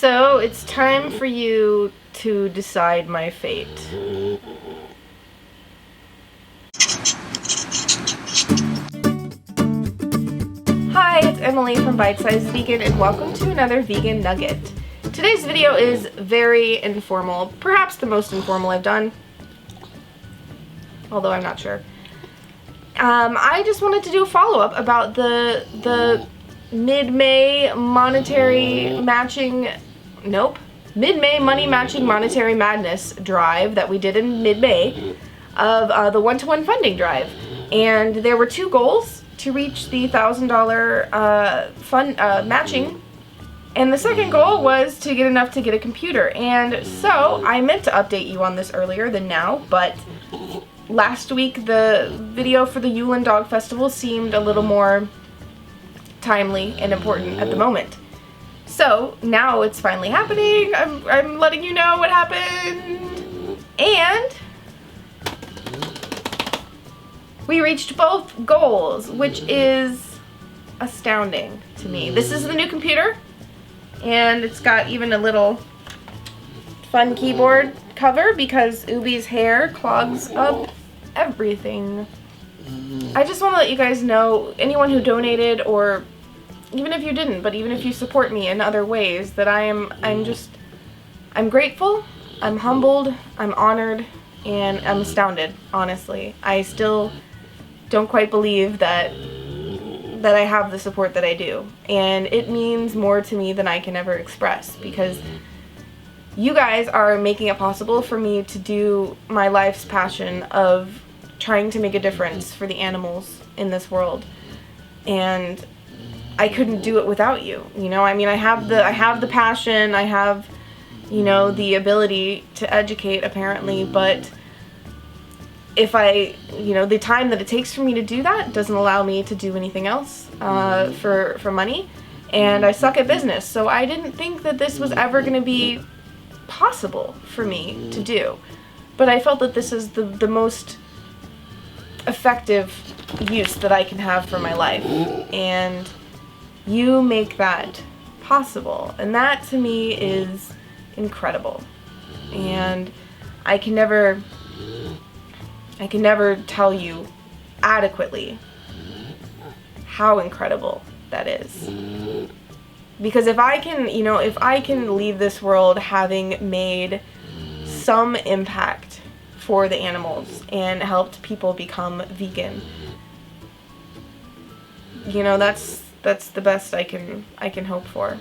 So it's time for you to decide my fate. Hi, it's Emily from BiteSizeVegan, and welcome to another Vegan Nugget. Today's video is very informal, perhaps the most informal I've done, although I'm not sure. I just wanted to do a follow-up about the mid-May monetary matching, mid-May money matching monetary madness drive that we did in mid-May of the one-to-one funding drive. And there were two goals: to reach the $1,000 matching, and the second goal was to get enough to get a computer. And so I meant to update you on this earlier than now, but last week the video for the Yule and Dog Festival seemed a little more timely and important at the moment. So now it's finally happening. I'm letting you know what happened. And we reached both goals, which is astounding to me. This is the new computer, and it's got even a little fun keyboard cover because Ubi's hair clogs up everything. I just want to let you guys know, anyone who donated, or even if you didn't, but even if you support me in other ways, that I'm grateful, I'm humbled, I'm honored, and I'm astounded, honestly. I still don't quite believe that I have the support that I do, and it means more to me than I can ever express, because you guys are making it possible for me to do my life's passion of trying to make a difference for the animals in this world. And I couldn't do it without you. You know, I mean, I have the passion, I have, you know, the ability to educate, apparently, but if the time that it takes for me to do that doesn't allow me to do anything else for money, and I suck at business, so I didn't think that this was ever going to be possible for me to do. But I felt that this is the most effective use that I can have for my life, and you make that possible, and that to me is incredible. And I can never tell you adequately how incredible that is. Because if I can leave this world having made some impact for the animals and helped people become vegan, you know, that's the best I can hope for,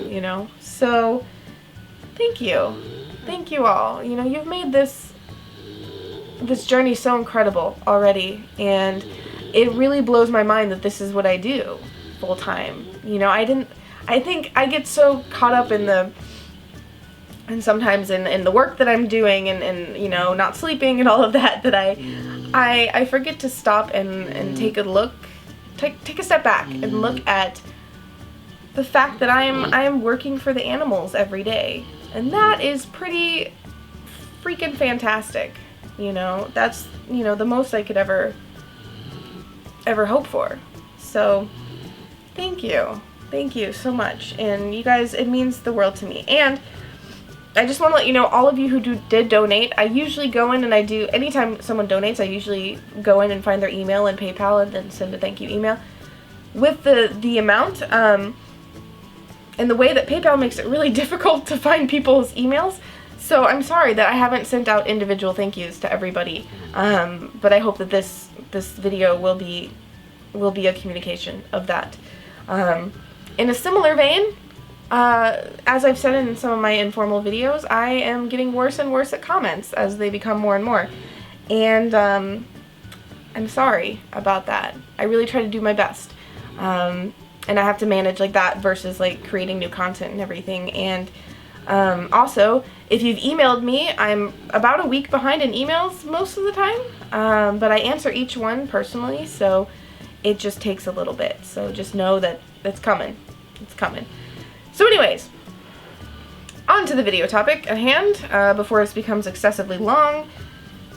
you know. So thank you all. You know, you've made this journey so incredible already, and it really blows my mind that this is what I do full time. You know, I think I get so caught up in sometimes in the work that I'm doing and you know, not sleeping and all of that I forget to stop and take a step back and look at the fact that I am working for the animals every day, and that is pretty freaking fantastic. You know, that's, you know, the most I could ever hope for. So thank you so much, and you guys, it means the world to me. And I just want to let you know, all of you who did donate, I usually go in and I do, anytime someone donates, I usually go in and find their email and PayPal and then send a thank you email with the amount. And the way that PayPal makes it really difficult to find people's emails, so I'm sorry that I haven't sent out individual thank yous to everybody. But I hope that this video will be a communication of that. In a similar vein, as I've said in some of my informal videos, I am getting worse and worse at comments as they become more and more. And I'm sorry about that. I really try to do my best. And I have to manage like that versus like creating new content and everything. And also, if you've emailed me, I'm about a week behind in emails most of the time. But I answer each one personally, so it just takes a little bit. So just know that it's coming. It's coming. So anyways, on to the video topic at hand, before this becomes excessively long.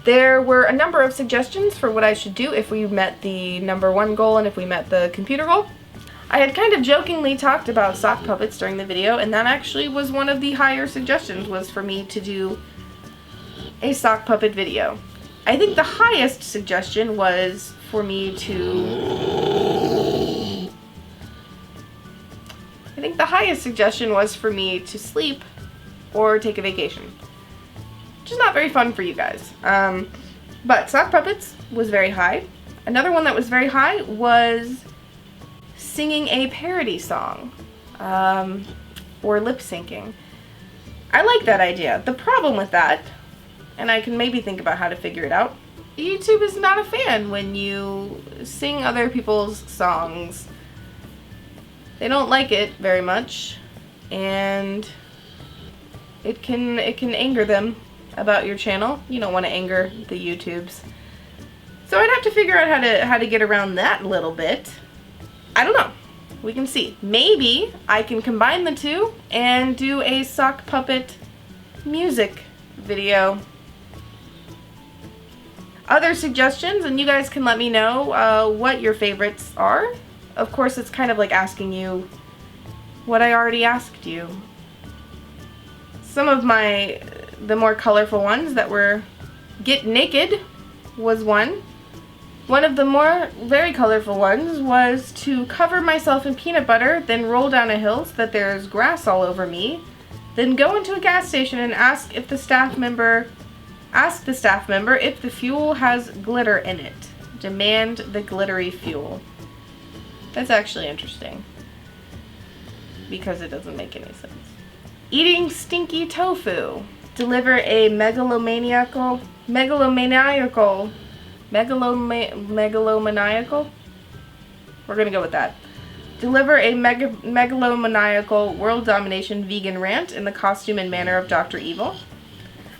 There were a number of suggestions for what I should do if we met the #1 goal and if we met the computer goal. I had kind of jokingly talked about sock puppets during the video, and that actually was one of the higher suggestions, was for me to do a sock puppet video. I think the highest suggestion was for me to... sleep or take a vacation. Which is not very fun for you guys. But sock puppets was very high. Another one that was very high was singing a parody song, or lip syncing. I like that idea. The problem with that, and I can maybe think about how to figure it out, YouTube is not a fan when you sing other people's songs. They don't like it very much, and it can anger them about your channel. You don't want to anger the YouTubes. So I'd have to figure out how to get around that a little bit. I don't know. We can see. Maybe I can combine the two and do a sock puppet music video. Other suggestions, and you guys can let me know what your favorites are. Of course, it's kind of like asking you what I already asked you. Some of the more colorful ones that were Get Naked was one. One of the more very colorful ones was to cover myself in peanut butter, then roll down a hill so that there's grass all over me, then go into a gas station and ask the staff member if the fuel has glitter in it. Demand the glittery fuel. That's actually interesting, because it doesn't make any sense. Eating stinky tofu. Deliver a megalomaniacal? We're gonna go with that. Deliver a megalomaniacal world domination vegan rant in the costume and manner of Dr. Evil.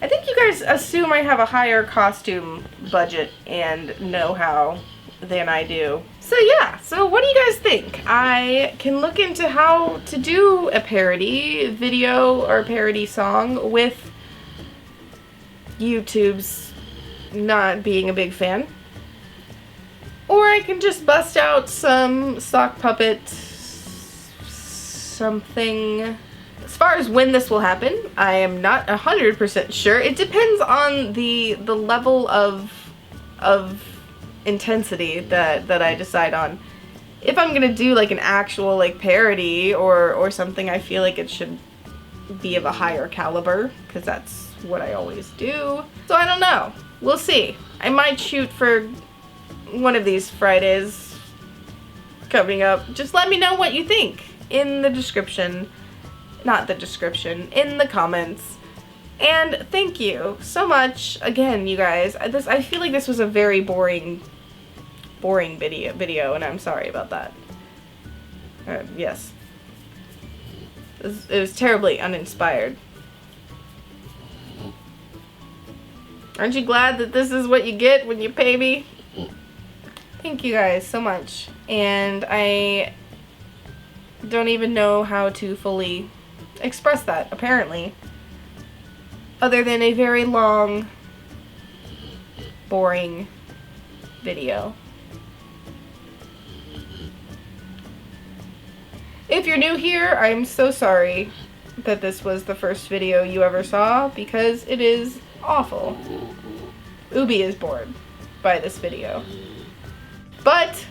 I think you guys assume I have a higher costume budget and know-how than I do. So yeah, so what do you guys think? I can look into how to do a parody video or parody song with YouTube's not being a big fan. Or I can just bust out some sock puppet something. As far as when this will happen, I am not 100% sure. It depends on the level of intensity that I decide on. If I'm gonna do like an actual like parody or something, I feel like it should be of a higher caliber, because that's what I always do. So I don't know. We'll see. I might shoot for one of these Fridays coming up. Just let me know what you think in the description. Not the description, in the comments. And thank you so much again, you guys. I feel like this was a very boring video, and I'm sorry about that. Yes. It was terribly uninspired. Aren't you glad that this is what you get when you pay me? Thank you guys so much. And I don't even know how to fully express that, apparently. Other than a very long, boring video. If you're new here, I'm so sorry that this was the first video you ever saw, because it is awful. Ubi is bored by this video. But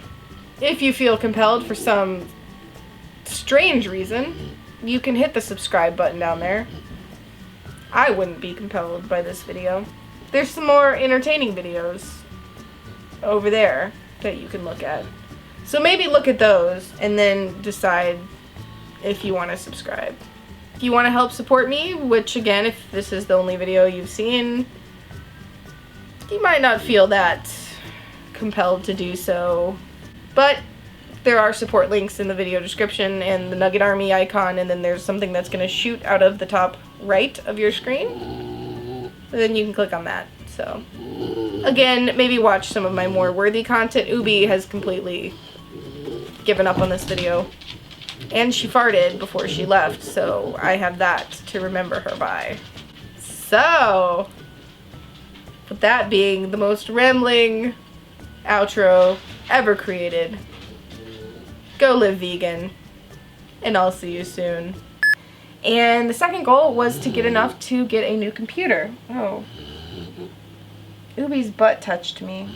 if you feel compelled for some strange reason, you can hit the subscribe button down there. I wouldn't be compelled by this video. There's some more entertaining videos over there that you can look at. So maybe look at those and then decide if you want to subscribe. If you want to help support me, which again, if this is the only video you've seen, you might not feel that compelled to do so. But there are support links in the video description and the Nugget Army icon, and then there's something that's going to shoot out of the top right of your screen. And then you can click on that. So, again, maybe watch some of my more worthy content. Ubi has completely given up on this video. And she farted before she left, so I have that to remember her by. So, with that being the most rambling outro ever created, go live vegan, and I'll see you soon. And the second goal was to get enough to get a new computer. Oh. Ubi's butt touched me.